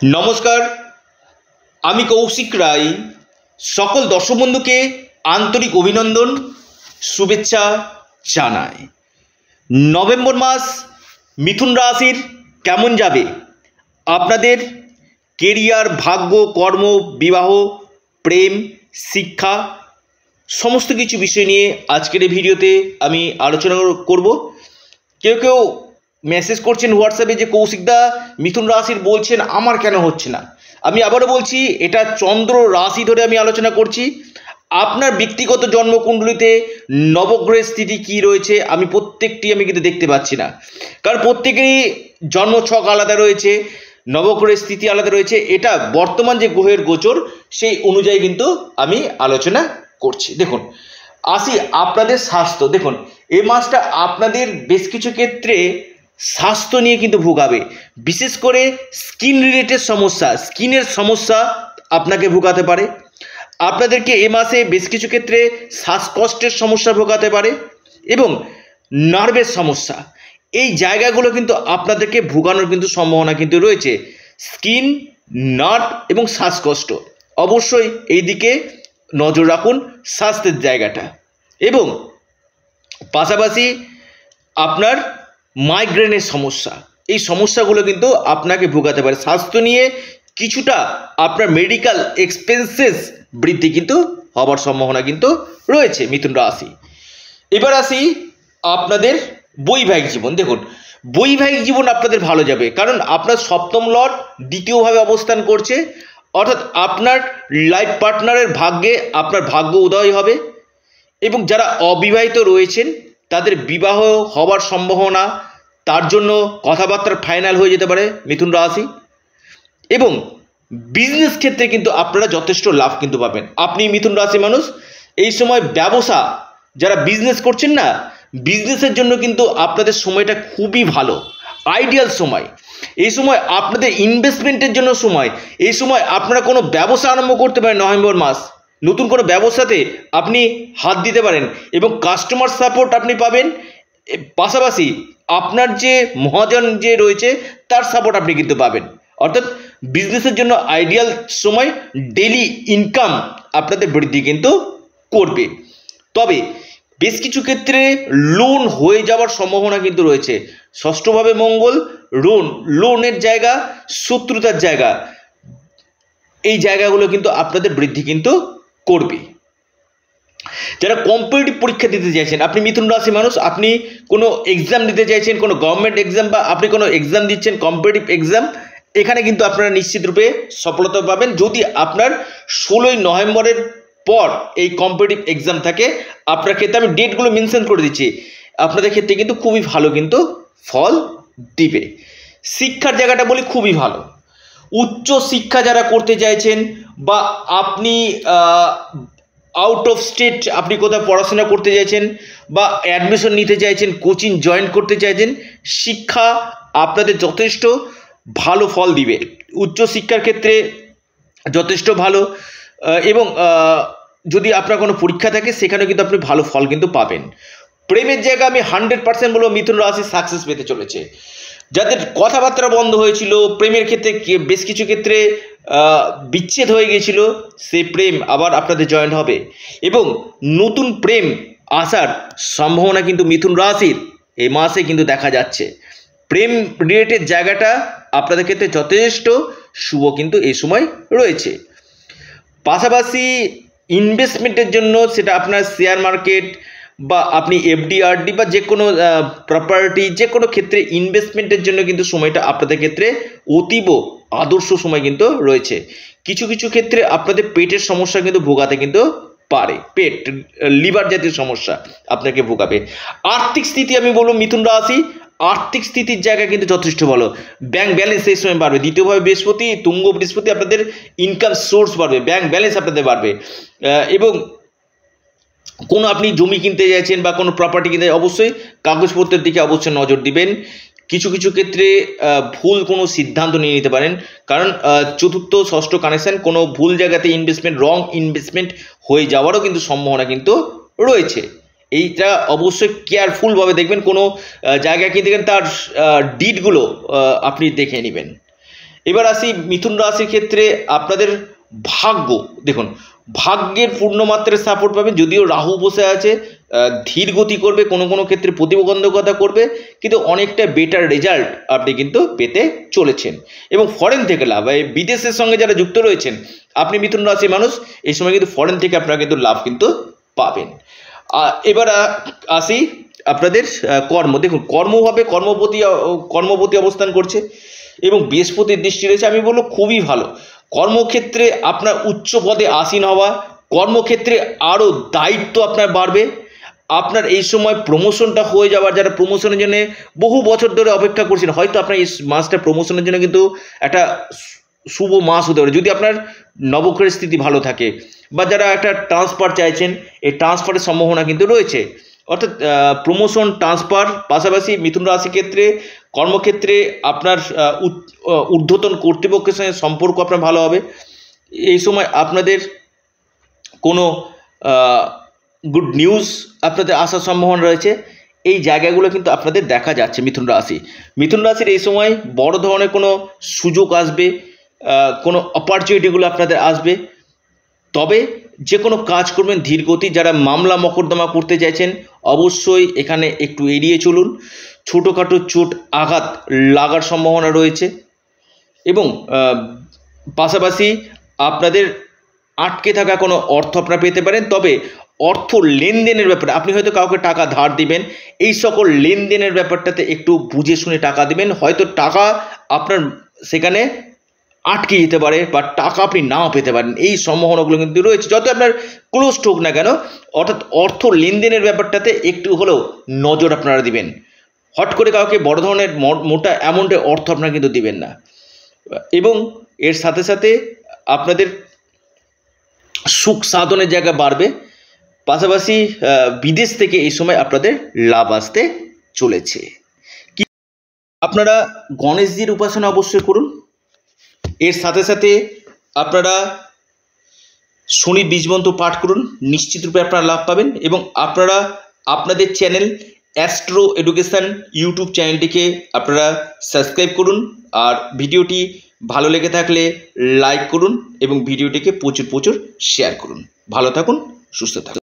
নমস্কার, আমি কৌশিক রায়। সকল দর্শক বন্ধুকে আন্তরিক অভিনন্দন, শুভেচ্ছা জানাই। নভেম্বর মাস মিথুন রাশির কেমন যাবে? আপনাদের কেরিয়ার, ভাগ্য, কর্ম, বিবাহ, প্রেম, শিক্ষা সমস্ত কিছু বিষয় নিয়ে আজকের এই ভিডিওতে আমি আলোচনা করব। কেউ কেউ মেসেজ করছেন হোয়াটসঅ্যাপে যে কৌশিকদা মিথুন রাশির বলছেন, আমার কেন হচ্ছে না। আমি আবারও বলছি, এটা চন্দ্র রাশি ধরে আমি আলোচনা করছি। আপনার ব্যক্তিগত জন্মকুণ্ডলিতে নবগ্রহের স্থিতি কী রয়েছে আমি প্রত্যেকটি কিন্তু দেখতে পাচ্ছি না, কারণ প্রত্যেকেরই জন্মছক আলাদা রয়েছে, নবগ্রহের স্থিতি আলাদা রয়েছে। এটা বর্তমান যে গ্রহের গোচর সেই অনুযায়ী কিন্তু আমি আলোচনা করছি। দেখুন, আসি আপনাদের স্বাস্থ্য। দেখুন, এই মাসটা আপনাদের বেশ কিছু ক্ষেত্রে স্বাস্থ্য নিয়ে কিন্তু ভোগাবে, বিশেষ করে স্কিন রিলেটেড সমস্যা, স্কিনের সমস্যা আপনাকে ভোগাতে পারে। আপনাদেরকে এ মাসে বেশ কিছু ক্ষেত্রে শ্বাসকষ্টের সমস্যা ভোগাতে পারে এবং নার্ভের সমস্যা। এই জায়গাগুলো কিন্তু আপনাদেরকে ভোগানোর কিন্তু সম্ভাবনা কিন্তু রয়েছে। স্কিন, নার্ভ এবং শ্বাসকষ্ট, অবশ্যই এই দিকে নজর রাখুন স্বাস্থ্যের জায়গাটা। এবং পাশাপাশি আপনার মাইগ্রেনের সমস্যা, এই সমস্যাগুলো কিন্তু আপনাকে ভোগাতে পারে। স্বাস্থ্য নিয়ে কিছুটা আপনার মেডিকেল এক্সপেন্সেস বৃদ্ধি কিন্তু হবার সম্ভাবনা কিন্তু রয়েছে মিথুন রাশি। এবার আসি আপনাদের বৈবাহিক জীবন। দেখুন, বৈবাহিক জীবন আপনাদের ভালো যাবে, কারণ আপনার সপ্তম লর্ড দ্বিতীয়ভাবে অবস্থান করছে, অর্থাৎ আপনার লাইফ পার্টনারের ভাগ্যে আপনার ভাগ্য উদয় হবে এবং যারা অবিবাহিত রয়েছেন তাদের বিবাহ হওয়ার সম্ভাবনা, তার জন্য কথাবার্তা ফাইনাল হয়ে যেতে পারে মিথুন রাশি। এবং বিজনেস ক্ষেত্রে কিন্তু আপনারা যথেষ্ট লাভ কিন্তু পাবেন। আপনি মিথুন রাশি মানুষ, এই সময় ব্যবসা যারা বিজনেস করছেন না, বিজনেসের জন্য কিন্তু আপনাদের সময়টা খুবই ভালো, আইডিয়াল সময়। এই সময় আপনাদের ইনভেস্টমেন্টের জন্য সময়। এই সময় আপনারা কোনো ব্যবসা আরম্ভ করতে পারেন। নভেম্বর মাস নতুন কোনো ব্যবসাতে আপনি হাত দিতে পারেন এবং কাস্টমার সাপোর্ট আপনি পাবেন। পাশাপাশি আপনার যে মহাজন যে রয়েছে তার সাপোর্ট আপনি কিন্তু পাবেন। অর্থাৎ বিজনেসের জন্য আইডিয়াল সময়, ডেইলি ইনকাম আপনাদের বৃদ্ধি কিন্তু করবে। তবে বেশ কিছু ক্ষেত্রে লোন হয়ে যাওয়ার সম্ভাবনা কিন্তু রয়েছে। ষষ্ঠভাবে মঙ্গল, লোনের জায়গা, শত্রুতার জায়গা, এই জায়গাগুলো কিন্তু আপনাদের বৃদ্ধি কিন্তু করবে। যারা কম্পিটিটিভ পরীক্ষা দিতে চাইছেন, আপনি মিথুন রাশি মানুষ, আপনি কোনো এক্সাম দিতে চাইছেন, কোনো গভর্নমেন্ট এক্সাম বা আপনি কোনো এক্সাম দিচ্ছেন, কম্পিটিটিভ এক্সাম, এখানে কিন্তু আপনারা নিশ্চিত রূপে সফলতা পাবেন যদি আপনার 16ই নভেম্বরের পর এই কম্পিটিটিভ এক্সাম থাকে। আপনার ক্ষেত্রে আমি ডেটগুলো মেনশন করে দিচ্ছি, আপনাদের ক্ষেত্রে কিন্তু খুবই ভালো কিন্তু ফল দিবে। শিক্ষার জায়গাটা বলি খুবই ভালো। উচ্চ শিক্ষা যারা করতে চাইছেন বা আপনি আউট অফ স্টেট আপনি কোথাও পড়াশোনা করতে চাইছেন বা অ্যাডমিশন নিতে চাইছেন, কোচিং জয়েন করতে চাইছেন, শিক্ষা আপনাদের যথেষ্ট ভালো ফল দিবে। উচ্চশিক্ষার ক্ষেত্রে যথেষ্ট ভালো। এবং যদি আপনার কোনো পরীক্ষা থাকে সেখানে কিন্তু আপনি ভালো ফল কিন্তু পাবেন। প্রেমের জায়গা আমি 100% বলবো মিথুন রাশি সাকসেস পেতে চলেছে। যাদের কথাবার্তা বন্ধ হয়েছিল, প্রেমের ক্ষেত্রে বেশ কিছু ক্ষেত্রে বিচ্ছেদ হয়ে গিয়েছিল, সেই প্রেম আবার আপনাদের জয়েন্ট হবে এবং নতুন প্রেম আসার সম্ভাবনা কিন্তু মিথুন রাশির এই মাসে কিন্তু দেখা যাচ্ছে। প্রেম রিলেটেড জায়গাটা আপনাদের ক্ষেত্রে যথেষ্ট শুভ কিন্তু এই সময় রয়েছে। পাশাপাশি ইনভেস্টমেন্টের জন্য, সেটা আপনার শেয়ার মার্কেট বা আপনি এফডি আরডি বা যে কোনো প্রপার্টি, যে কোনো ক্ষেত্রে ইনভেস্টমেন্টের জন্য কিন্তু সময়টা আপনাদের ক্ষেত্রে অতীব আদর্শ সময় কিন্তু রয়েছে। কিছু কিছু ক্ষেত্রে আপনাদের পেটের সমস্যা কিন্তু ভোগাতে কিন্তু পারে, পেট, লিভার জাতীয় সমস্যা আপনাকে ভোগাবে। আর্থিক স্থিতি আমি বলবো মিথুন রাশি, আর্থিক স্থিতির জায়গা কিন্তু যথেষ্ট ভালো। ব্যাংক ব্যালেন্স এই সময় বাড়বে। দ্বিতীয়ভাবে বৃহস্পতি, তুঙ্গ বৃহস্পতি, আপনাদের ইনকাম সোর্স বাড়বে, ব্যাংক ব্যালেন্স আপনাদের বাড়বে। এবং কোনো আপনি জমি কিনতে চাইছেন বা কোনো প্রপার্টি কিনতে, অবশ্যই কাগজপত্রের দিকে অবশ্যই নজর দিবেন। কিছু কিছু ক্ষেত্রে ভুল কোনো সিদ্ধান্ত নিয়ে নিতে পারেন, কারণ চতুর্থ ষষ্ঠ কানেকশন, কোনো ভুল জায়গাতে ইনভেস্টমেন্ট, রং ইনভেস্টমেন্ট হয়ে যাওয়ারও কিন্তু সম্ভাবনা কিন্তু রয়েছে। এইটা অবশ্যই কেয়ারফুলভাবে দেখবেন। কোনো জায়গায় কিনতে গেলে তার ডিটগুলো আপনি দেখে নেবেন। এবার আসি মিথুন রাশির ক্ষেত্রে আপনাদের ভাগ্য। দেখুন, ভাগ্যের পূর্ণমাত্রায় সাপোর্ট পাবেন, যদিও রাহু বসে আছে, ধীর গতি করবে, কোনো কোনো ক্ষেত্রে প্রতিবন্ধকতা করবে, কিন্তু অনেকটা বেটার রেজাল্ট আপনি কিন্তু পেতে চলেছেন। এবং ফরেন থেকে লাভ, বিদেশের সঙ্গে যারা যুক্ত রয়েছেন আপনি মিথুন রাশির মানুষ, এই সময় কিন্তু ফরেন থেকে আপনারা কিন্তু লাভ কিন্তু পাবেন। এবার আসি আপনাদের কর্ম। দেখুন, কর্মভাবে কর্মপতি অবস্থান করছে এবং বৃহস্পতির দৃষ্টি রয়েছে। আমি বলবো খুবই ভালো। কর্মক্ষেত্রে আপনার উচ্চ পদে আসীন হওয়া, কর্মক্ষেত্রে আরও দায়িত্ব আপনার বাড়বে, আপনার এই সময় প্রমোশনটা হয়ে যাওয়ার, যারা প্রমোশনের জন্য বহু বছর ধরে অপেক্ষা করছেন, হয়তো আপনার এই মাসটা প্রমোশনের জন্য কিন্তু একটা শুভ মাস হতে পারে, যদি আপনার নবগ্রহের স্থিতি ভালো থাকে, বা যারা একটা ট্রান্সফার চাইছেন, এই ট্রান্সফারের সম্ভাবনা কিন্তু রয়েছে। অর্থাৎ প্রমোশন, ট্রান্সফার, পাশাপাশি মিথুন রাশির ক্ষেত্রে কর্মক্ষেত্রে আপনার ঊর্ধ্বতন কর্তৃপক্ষের সঙ্গে সম্পর্ক আপনার ভালো হবে। এই সময় আপনাদের কোনো গুড নিউজ আপনাদের আসার সম্ভাবনা রয়েছে। এই জায়গাগুলো কিন্তু আপনাদের দেখা যাচ্ছে মিথুন রাশির এই সময় বড় ধরনের কোনো সুযোগ আসবে, কোনো অপরচুনিটিগুলো আপনাদের আসবে। তবে যে কোনো কাজ করবেন ধীর গতি। যারা মামলা মকদ্দমা করতে চাইছেন অবশ্যই এখানে একটু এড়িয়ে চলুন, ছোটোখাটো চোট আঘাত লাগার সম্ভাবনা রয়েছে। এবং পাশাপাশি আপনাদের আটকে থাকা কোনো অর্থ আপনারা পেতে পারেন। তবে অর্থ লেনদেনের ব্যাপারে আপনি হয়তো কাউকে টাকা ধার দিবেন, এই সকল লেনদেনের ব্যাপারটাতে একটু বুঝে শুনে টাকা দিবেন। হয়তো টাকা আপনার সেখানে আটকে যেতে পারে বা টাকা আপনি নাও পেতে পারেন, এই সম্ভাবনাগুলো কিন্তু রয়েছে, যত আপনার ক্লোজ হোক না কেন। অর্থাৎ অর্থ লেনদেনের ব্যাপারটাতে একটু হলেও নজর আপনারা দিবেন। হট করে কাউকে বড় ধরনের মোটা অ্যামাউন্টের অর্থ আপনারা কিন্তু দিবেন না। এবং এর সাথে সাথে আপনাদের সুখ সাধনের জায়গা বাড়বে। পাশাপাশি বিদেশ থেকে এই সময় আপনাদের লাভ আসতে চলেছে। আপনারা গণেশজির উপাসনা অবশ্যই করুন। এর সাথে সাথে আপনারা শনি বীজমন্ত্র পাঠ করুন, নিশ্চিত রূপে আপনারা লাভ পাবেন। এবং আপনারা আপনাদের চ্যানেল অ্যাস্ট্রো এডুকেশান ইউটিউব চ্যানেলটিকে আপনারা সাবস্ক্রাইব করুন। আর ভিডিওটি ভালো লেগে থাকলে লাইক করুন এবং ভিডিওটিকে প্রচুর শেয়ার করুন। ভালো থাকুন, সুস্থ থাকুন।